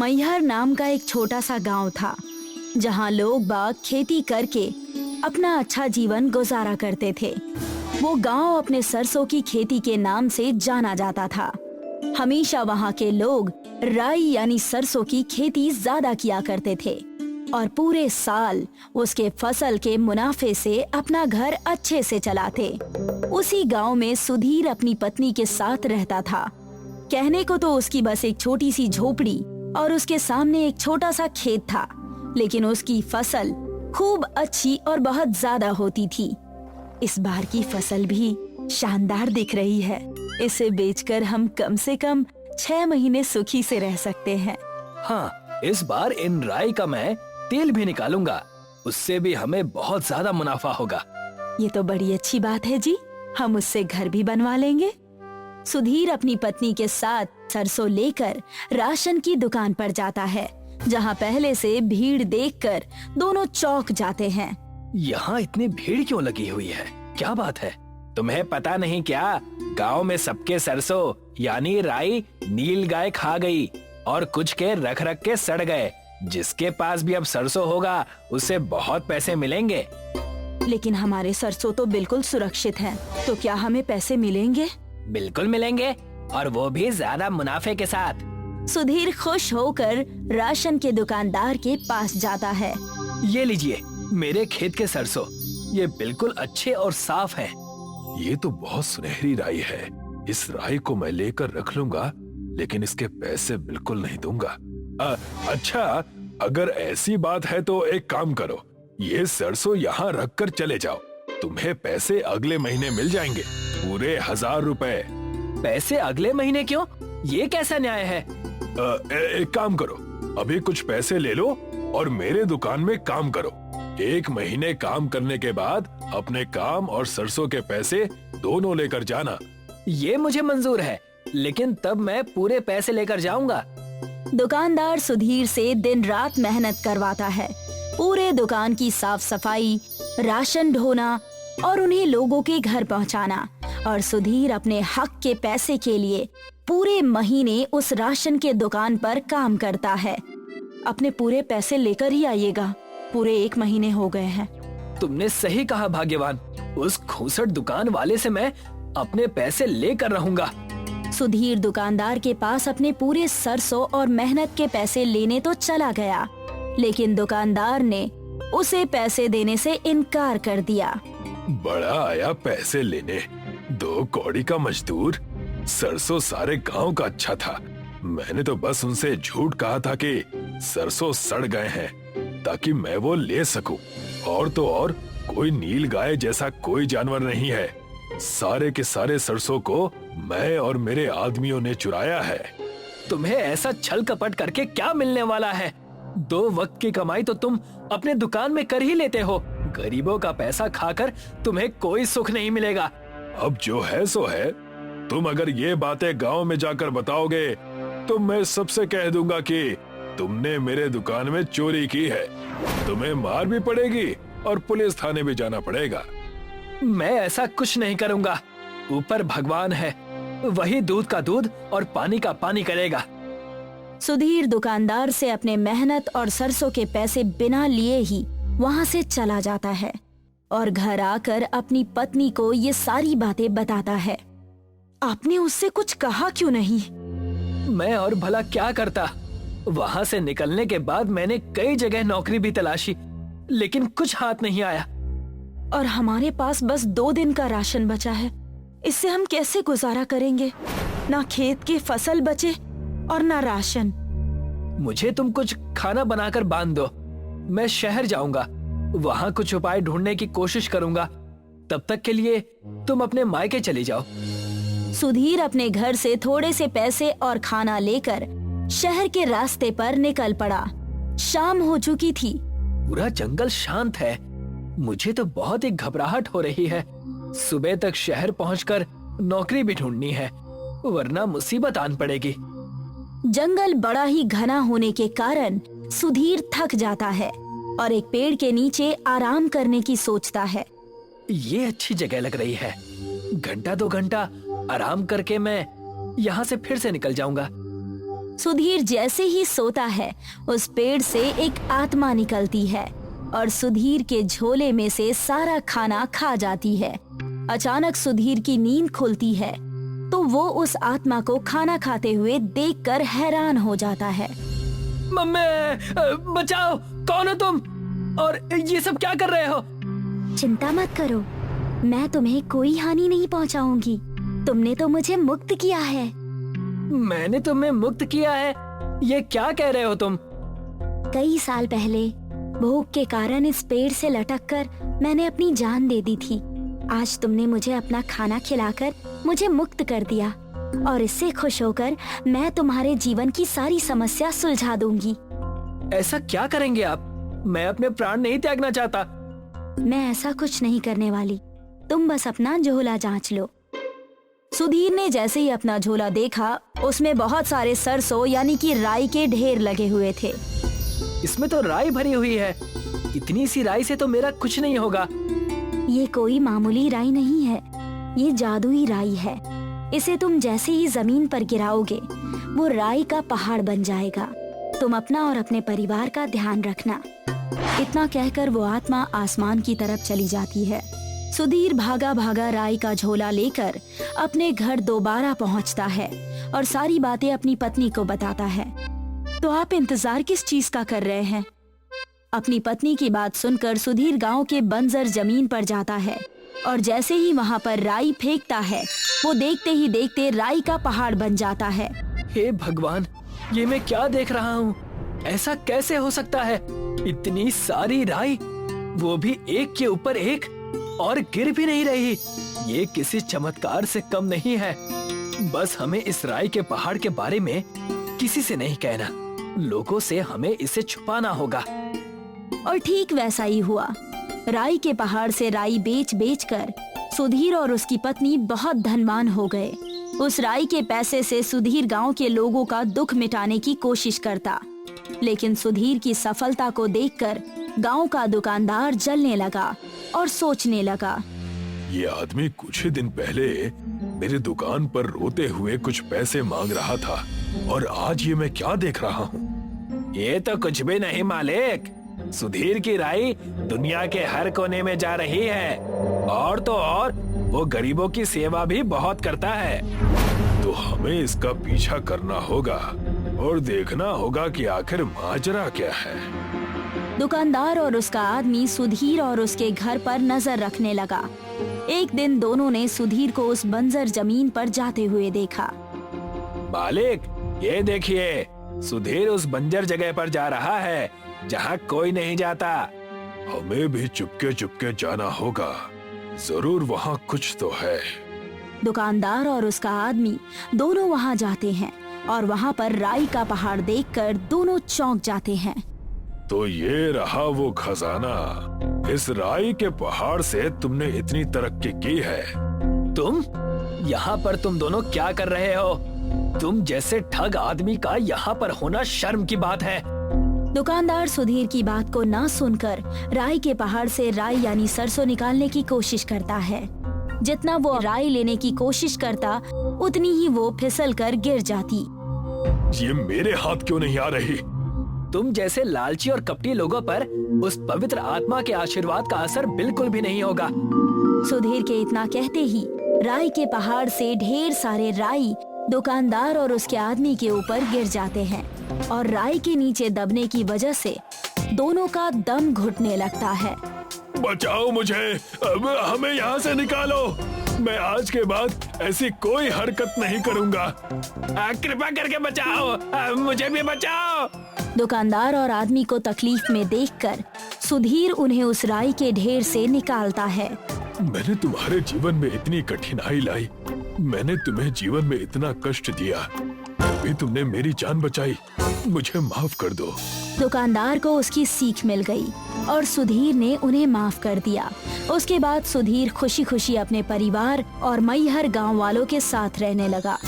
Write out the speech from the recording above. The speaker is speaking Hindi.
मैहर नाम का एक छोटा सा गांव था जहां लोग बाग खेती करके अपना अच्छा जीवन गुजारा करते थे। वो गांव अपने सरसों की खेती के नाम से जाना जाता था। हमेशा वहां के लोग राई यानी सरसों की खेती ज्यादा किया करते थे और पूरे साल उसके फसल के मुनाफे से अपना घर अच्छे से चलाते। उसी गांव में सुधीर अपनी पत्नी के साथ रहता था। कहने को तो उसकी बस एक छोटी सी झोपड़ी और उसके सामने एक छोटा सा खेत था, लेकिन उसकी फसल खूब अच्छी और बहुत ज्यादा होती थी। इस बार की फसल भी शानदार दिख रही है। इसे बेचकर हम कम से कम 6 महीने सुखी से रह सकते हैं। हाँ, इस बार इन राई का मैं तेल भी निकालूंगा, उससे भी हमें बहुत ज्यादा मुनाफा होगा। ये तो बड़ी अच्छी बात है जी, हम उससे घर भी बनवा लेंगे। सुधीर अपनी पत्नी के साथ सरसों लेकर राशन की दुकान पर जाता है, जहाँ पहले से भीड़ देखकर दोनों चौंक जाते हैं। यहाँ इतनी भीड़ क्यों लगी हुई है? क्या बात है? तुम्हें पता नहीं क्या, गांव में सबके सरसों यानी राई नील गाय खा गई और कुछ के रख रख के सड़ गए। जिसके पास भी अब सरसों होगा उसे बहुत पैसे मिलेंगे। लेकिन हमारे सरसों तो बिल्कुल सुरक्षित हैं, तो क्या हमें पैसे मिलेंगे? बिल्कुल मिलेंगे, और वो भी ज्यादा मुनाफे के साथ। सुधीर खुश होकर राशन के दुकानदार के पास जाता है। ये लीजिए मेरे खेत के सरसों, ये बिल्कुल अच्छे और साफ हैं। ये तो बहुत सुनहरी राई है। इस राई को मैं लेकर रख लूंगा, लेकिन इसके पैसे बिल्कुल नहीं दूंगा। अच्छा, अगर ऐसी बात है तो एक काम करो, ये सरसों यहाँ रख कर चले जाओ। तुम्हें पैसे अगले महीने मिल जाएंगे, पूरे 1000 रुपए। पैसे अगले महीने क्यों? ये कैसा न्याय है? एक काम करो, अभी कुछ पैसे ले लो और मेरे दुकान में काम करो। 1 महीने काम करने के बाद अपने काम और सरसों के पैसे दोनों लेकर जाना। ये मुझे मंजूर है, लेकिन तब मैं पूरे पैसे लेकर जाऊंगा। दुकानदार सुधीर से दिन रात मेहनत करवाता है। पूरे दुकान की साफ सफाई, राशन ढोना और उन्हें लोगों के घर पहुंचाना। और सुधीर अपने हक के पैसे के लिए पूरे महीने उस राशन के दुकान पर काम करता है। अपने पूरे पैसे लेकर ही आइएगा, पूरे 1 महीने हो गए हैं। तुमने सही कहा भाग्यवान, उस खूसट दुकान वाले से मैं अपने पैसे लेकर रहूंगा। सुधीर दुकानदार के पास अपने पूरे सरसों और मेहनत के पैसे लेने तो चला गया, लेकिन दुकानदार ने उसे पैसे देने से इनकार कर दिया। बड़ा आया पैसे लेने, 2 कौड़ी का मजदूर। सरसों सारे गांव का अच्छा था। मैंने तो बस उनसे झूठ कहा था कि सरसों सड़ गए हैं ताकि मैं वो ले सकूं। और तो और कोई नील गाय जैसा कोई जानवर नहीं है। सारे के सारे सरसों को मैं और मेरे आदमियों ने चुराया है। तुम्हें ऐसा छल कपट करके क्या मिलने वाला है? 2 वक्त की कमाई तो तुम अपने दुकान में कर ही लेते हो। गरीबों का पैसा खाकर तुम्हें कोई सुख नहीं मिलेगा। अब जो है सो है। तुम अगर ये बातें गांव में जाकर बताओगे तो मैं सबसे कह दूंगा कि तुमने मेरे दुकान में चोरी की है। तुम्हें मार भी पड़ेगी और पुलिस थाने भी जाना पड़ेगा। मैं ऐसा कुछ नहीं करूंगा। ऊपर भगवान है, वही दूध का दूध और पानी का पानी करेगा। सुधीर दुकानदार से अपने मेहनत और सरसों के पैसे बिना लिए ही वहाँ से चला जाता है और घर आकर अपनी पत्नी को ये सारी बातें बताता है। आपने उससे कुछ कहा क्यों नहीं? मैं और भला क्या करता? वहाँ से निकलने के बाद मैंने कई जगह नौकरी भी तलाशी, लेकिन कुछ हाथ नहीं आया। और हमारे पास बस 2 दिन का राशन बचा है। इससे हम कैसे गुजारा करेंगे? ना खेत की फसल बचे और ना राशन। मुझे तुम कुछ खाना बनाकर बांध दो, मैं शहर जाऊंगा, वहाँ कुछ उपाय ढूंढने की कोशिश करूंगा। तब तक के लिए तुम अपने मायके चली जाओ। सुधीर अपने घर से थोड़े से पैसे और खाना लेकर शहर के रास्ते पर निकल पड़ा। शाम हो चुकी थी। पूरा जंगल शांत है। मुझे तो बहुत ही घबराहट हो रही है। सुबह तक शहर पहुंचकर नौकरी भी ढूंढनी है, वरना मुसीबत आन पड़ेगी। जंगल बड़ा ही घना होने के कारण सुधीर थक जाता है और एक पेड़ के नीचे आराम करने की सोचता है। ये अच्छी जगह लग रही है। 1-2 घंटा आराम करके मैं यहाँ से फिर से निकल जाऊंगा। सुधीर जैसे ही सोता है उस पेड़ से एक आत्मा निकलती है और सुधीर के झोले में से सारा खाना खा जाती है। अचानक सुधीर की नींद खुलती है तो वो उस आत्मा को खाना खाते हुए देखकर हैरान हो जाता है। मम्मी बचाओ, कौन हो तुम और ये सब क्या कर रहे हो? चिंता मत करो, मैं तुम्हें कोई हानि नहीं पहुंचाऊंगी। तुमने तो मुझे मुक्त किया है। मैंने तुम्हें मुक्त किया है? ये क्या कह रहे हो तुम? कई साल पहले भूख के कारण इस पेड़ से लटककर मैंने अपनी जान दे दी थी। आज तुमने मुझे अपना खाना खिलाकर मुझे मुक्त कर दिया और इससे खुश होकर मैं तुम्हारे जीवन की सारी समस्या सुलझा दूंगी। ऐसा क्या करेंगे आप? मैं अपने प्राण नहीं त्यागना चाहता। मैं ऐसा कुछ नहीं करने वाली, तुम बस अपना झोला जांच लो। सुधीर ने जैसे ही अपना झोला देखा उसमें बहुत सारे सरसों यानी कि राई के ढेर लगे हुए थे। इसमें तो राई भरी हुई है। इतनी सी राई से तो मेरा कुछ नहीं होगा। ये कोई मामूली राई नहीं है, ये जादुई राई है। इसे तुम जैसे ही जमीन पर गिराओगे वो राई का पहाड़ बन जाएगा। तुम अपना और अपने परिवार का ध्यान रखना। इतना कहकर वो आत्मा आसमान की तरफ चली जाती है। सुधीर भागा भागा राई का झोला लेकर अपने घर दोबारा पहुंचता है और सारी बातें अपनी पत्नी को बताता है। तो आप इंतजार किस चीज का कर रहे हैं? अपनी पत्नी की बात सुनकर सुधीर गांव के बंजर जमीन पर जाता है और जैसे ही वहां पर राई फेंकता है वो देखते ही देखते राई का पहाड़ बन जाता है। हे भगवान, ये मैं क्या देख रहा हूँ? ऐसा कैसे हो सकता है? इतनी सारी राई, वो भी एक के ऊपर एक, और गिर भी नहीं रही। ये किसी चमत्कार से कम नहीं है। बस हमें इस राई के पहाड़ के बारे में किसी से नहीं कहना। लोगों से हमें इसे छुपाना होगा। और ठीक वैसा ही हुआ। राई के पहाड़ से राई बेच बेच कर सुधीर और उसकी पत्नी बहुत धनवान हो गए। उस राई के पैसे से सुधीर गांव के लोगों का दुख मिटाने की कोशिश करता, लेकिन सुधीर की सफलता को देखकर गांव का दुकानदार जलने लगा और सोचने लगा, ये आदमी कुछ ही दिन पहले मेरी दुकान पर रोते हुए कुछ पैसे मांग रहा था और आज ये मैं क्या देख रहा हूँ? ये तो कुछ भी नहीं मालिक। सुधीर की राई दुनिया के हर कोने में जा रही है और तो और वो गरीबों की सेवा भी बहुत करता है। तो हमें इसका पीछा करना होगा और देखना होगा कि आखिर माजरा क्या है। दुकानदार और उसका आदमी सुधीर और उसके घर पर नजर रखने लगा। एक दिन दोनों ने सुधीर को उस बंजर जमीन पर जाते हुए देखा। मालिक, ये देखिए, सुधीर उस बंजर जगह पर जा रहा है जहाँ कोई नहीं जाता। हमें भी चुपके चुपके जाना होगा, जरूर वहाँ कुछ तो है। दुकानदार और उसका आदमी दोनों वहाँ जाते हैं और वहाँ पर राई का पहाड़ देखकर दोनों चौंक जाते हैं। तो ये रहा वो खजाना। इस राई के पहाड़ से तुमने इतनी तरक्की की है। तुम यहाँ पर तुम दोनों क्या कर रहे हो? तुम जैसे ठग आदमी का यहाँ पर होना शर्म की बात है। दुकानदार सुधीर की बात को ना सुनकर राई के पहाड़ से राई यानी सरसों निकालने की कोशिश करता है। जितना वो राई लेने की कोशिश करता उतनी ही वो फिसल कर गिर जाती। ये मेरे हाथ क्यों नहीं आ रही? तुम जैसे लालची और कपटी लोगों पर उस पवित्र आत्मा के आशीर्वाद का असर बिल्कुल भी नहीं होगा। सुधीर के इतना कहते ही राई के पहाड़ से ढेर सारे राई दुकानदार और उसके आदमी के ऊपर गिर जाते हैं और राई के नीचे दबने की वजह से दोनों का दम घुटने लगता है। बचाओ मुझे, अब हमें यहाँ से निकालो। मैं आज के बाद ऐसी कोई हरकत नहीं करूँगा। कृपा करके बचाओ, मुझे भी बचाओ। दुकानदार और आदमी को तकलीफ में देखकर सुधीर उन्हें उस राई के ढेर से निकालता है। मैंने तुम्हारे जीवन में इतनी कठिनाई लाई, मैंने तुम्हें जीवन में इतना कष्ट दिया, अभी तुमने मेरी जान बचाई, मुझे माफ कर दो। दुकानदार को उसकी सीख मिल गई और सुधीर ने उन्हें माफ कर दिया। उसके बाद सुधीर खुशी खुशी अपने परिवार और मैहर गांव वालों के साथ रहने लगा।